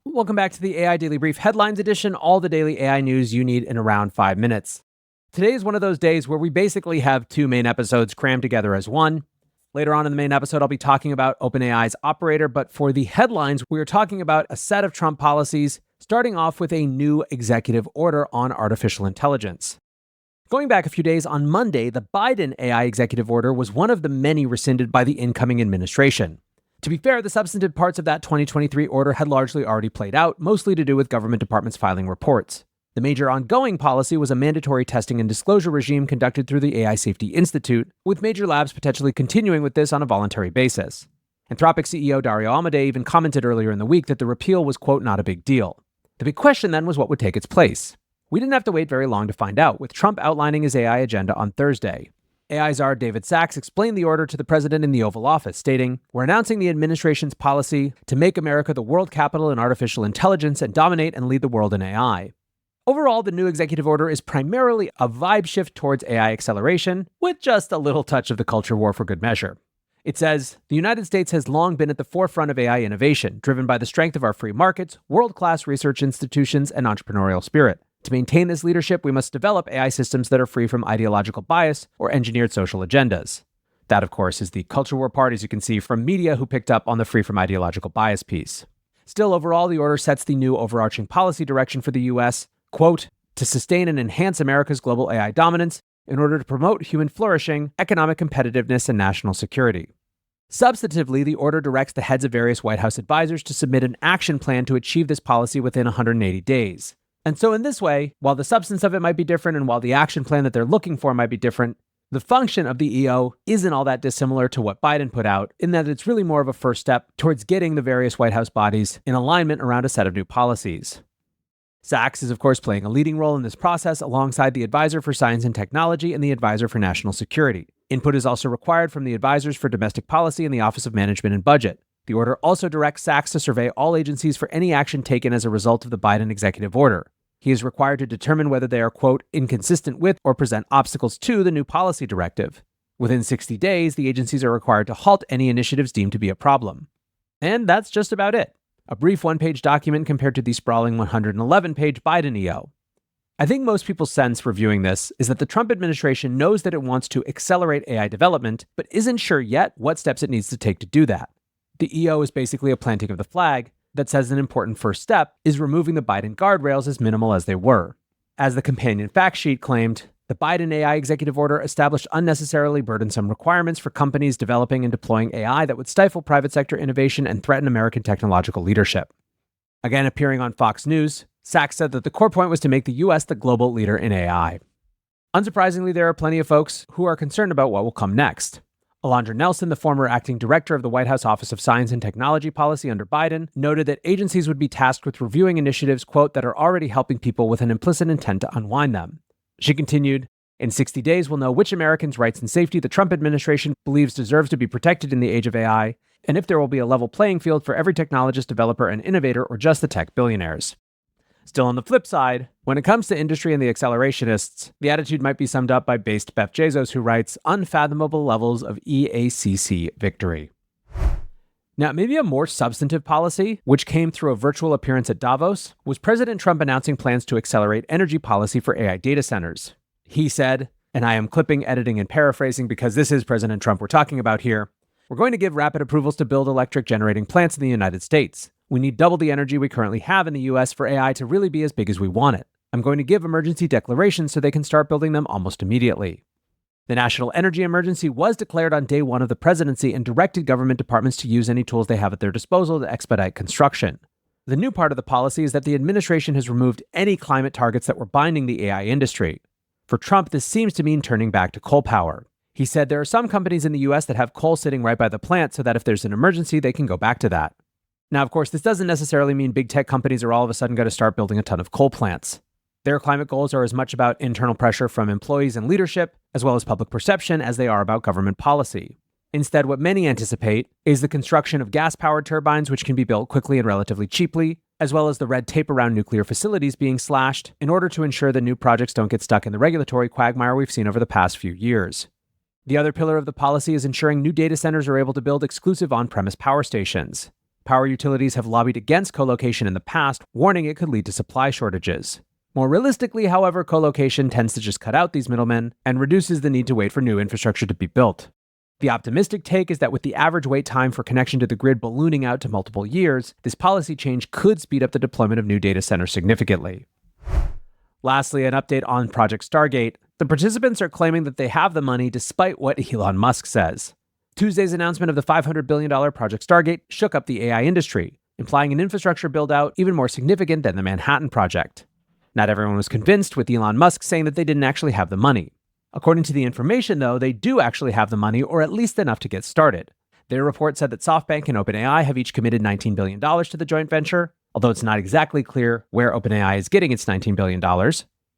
Welcome back to the AI Daily Brief Headlines Edition, all the daily AI news you need in around 5 minutes. Today is one of those days where we basically have two main episodes crammed together as one. Later on in the main episode, I'll be talking about OpenAI's operator, but for the headlines, we are talking about a set of Trump policies, starting off with a new executive order on artificial intelligence. Going back a few days, on Monday, the Biden AI executive order was one of the many rescinded by the incoming administration. To be fair, the substantive parts of that 2023 order had largely already played out, mostly to do with government departments filing reports. The major ongoing policy was a mandatory testing and disclosure regime conducted through the AI Safety Institute, with major labs potentially continuing with this on a voluntary basis. Anthropic CEO Dario Amodei even commented earlier in the week that the repeal was, quote, not a big deal. The big question then was what would take its place. We didn't have to wait very long to find out, with Trump outlining his AI agenda on Thursday. AI czar David Sachs explained the order to the president in the Oval Office, stating, "We're announcing the administration's policy to make America the world capital in artificial intelligence and dominate and lead the world in AI." Overall, the new executive order is primarily a vibe shift towards AI acceleration, with just a little touch of the culture war for good measure. It says, "The United States has long been at the forefront of AI innovation, driven by the strength of our free markets, world-class research institutions, and entrepreneurial spirit. To maintain this leadership, we must develop AI systems that are free from ideological bias or engineered social agendas." That, of course, is the culture war part, as you can see from media who picked up on the free from ideological bias piece. Still, overall, the order sets the new overarching policy direction for the U.S., quote, "to sustain and enhance America's global AI dominance in order to promote human flourishing, economic competitiveness, and national security." Substantively, the order directs the heads of various White House advisors to submit an action plan to achieve this policy within 180 days. And so in this way, while the substance of it might be different and while the action plan that they're looking for might be different, the function of the EO isn't all that dissimilar to what Biden put out, in that it's really more of a first step towards getting the various White House bodies in alignment around a set of new policies. Sachs is, of course, playing a leading role in this process alongside the Advisor for Science and Technology and the Advisor for National Security. Input is also required from the Advisors for Domestic Policy and the Office of Management and Budget. The order also directs Sachs to survey all agencies for any action taken as a result of the Biden executive order. He is required to determine whether they are, quote, inconsistent with or present obstacles to the new policy directive. Within 60 days, the agencies are required to halt any initiatives deemed to be a problem. And that's just about it. A brief one-page document compared to the sprawling 111-page Biden EO. I think most people's sense reviewing this is that the Trump administration knows that it wants to accelerate AI development, but isn't sure yet what steps it needs to take to do that. The EO is basically a planting of the flag that says an important first step is removing the Biden guardrails as minimal as they were. As the companion fact sheet claimed, the Biden AI executive order established unnecessarily burdensome requirements for companies developing and deploying AI that would stifle private sector innovation and threaten American technological leadership. Again, appearing on Fox News, Sachs said that the core point was to make the U.S. the global leader in AI. Unsurprisingly, there are plenty of folks who are concerned about what will come next. Alondra Nelson, the former acting director of the White House Office of Science and Technology Policy under Biden, noted that agencies would be tasked with reviewing initiatives, quote, that are already helping people with an implicit intent to unwind them. She continued, "In 60 days, we'll know which Americans' rights and safety the Trump administration believes deserves to be protected in the age of AI, and if there will be a level playing field for every technologist, developer, and innovator, or just the tech billionaires." Still on the flip side, when it comes to industry and the accelerationists, the attitude might be summed up by based Beth Bezos, who writes, "unfathomable levels of EACC victory." Now, maybe a more substantive policy, which came through a virtual appearance at Davos, was President Trump announcing plans to accelerate energy policy for AI data centers. He said, and I am clipping, editing, and paraphrasing because this is President Trump we're talking about here, "We're going to give rapid approvals to build electric generating plants in the United States. We need double the energy we currently have in the US for AI to really be as big as we want it. I'm going to give emergency declarations so they can start building them almost immediately." The national energy emergency was declared on day one of the presidency and directed government departments to use any tools they have at their disposal to expedite construction. The new part of the policy is that the administration has removed any climate targets that were binding the AI industry. For Trump, this seems to mean turning back to coal power. He said there are some companies in the US that have coal sitting right by the plant so that if there's an emergency, they can go back to that. Now, of course, this doesn't necessarily mean big tech companies are all of a sudden going to start building a ton of coal plants. Their climate goals are as much about internal pressure from employees and leadership, as well as public perception, as they are about government policy. Instead, what many anticipate is the construction of gas-powered turbines, which can be built quickly and relatively cheaply, as well as the red tape around nuclear facilities being slashed in order to ensure that new projects don't get stuck in the regulatory quagmire we've seen over the past few years. The other pillar of the policy is ensuring new data centers are able to build exclusive on-premise power stations. Power utilities have lobbied against co-location in the past, warning it could lead to supply shortages. More realistically, however, co-location tends to just cut out these middlemen and reduces the need to wait for new infrastructure to be built. The optimistic take is that with the average wait time for connection to the grid ballooning out to multiple years, this policy change could speed up the deployment of new data centers significantly. Lastly, an update on Project Stargate. The participants are claiming that they have the money despite what Elon Musk says. Tuesday's announcement of the $500 billion Project Stargate shook up the AI industry, implying an infrastructure build-out even more significant than the Manhattan Project. Not everyone was convinced, with Elon Musk saying that they didn't actually have the money. According to the information, though, they do actually have the money, or at least enough to get started. Their report said that SoftBank and OpenAI have each committed $19 billion to the joint venture, although it's not exactly clear where OpenAI is getting its $19 billion,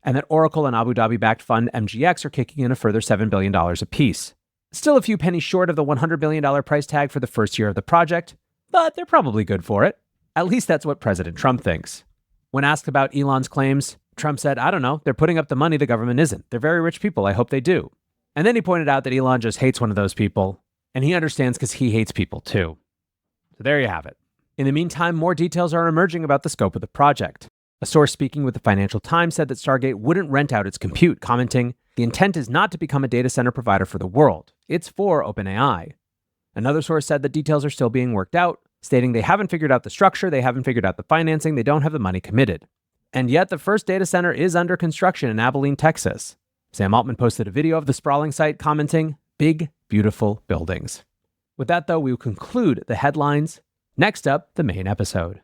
and that Oracle and Abu Dhabi-backed fund MGX are kicking in a further $7 billion apiece. Still a few pennies short of the $100 billion price tag for the first year of the project, but they're probably good for it. At least that's what President Trump thinks. When asked about Elon's claims, Trump said, "I don't know, they're putting up the money, the government isn't. They're very rich people, I hope they do." And then he pointed out that Elon just hates one of those people, and he understands because he hates people too. So there you have it. In the meantime, more details are emerging about the scope of the project. A source speaking with the Financial Times said that Stargate wouldn't rent out its compute, commenting, "The intent is not to become a data center provider for the world. It's for OpenAI." Another source said that details are still being worked out, stating they haven't figured out the structure, they haven't figured out the financing, they don't have the money committed. And yet the first data center is under construction in Abilene, Texas. Sam Altman posted a video of the sprawling site commenting, "Big, beautiful buildings." With that, though, we will conclude the headlines. Next up, the main episode.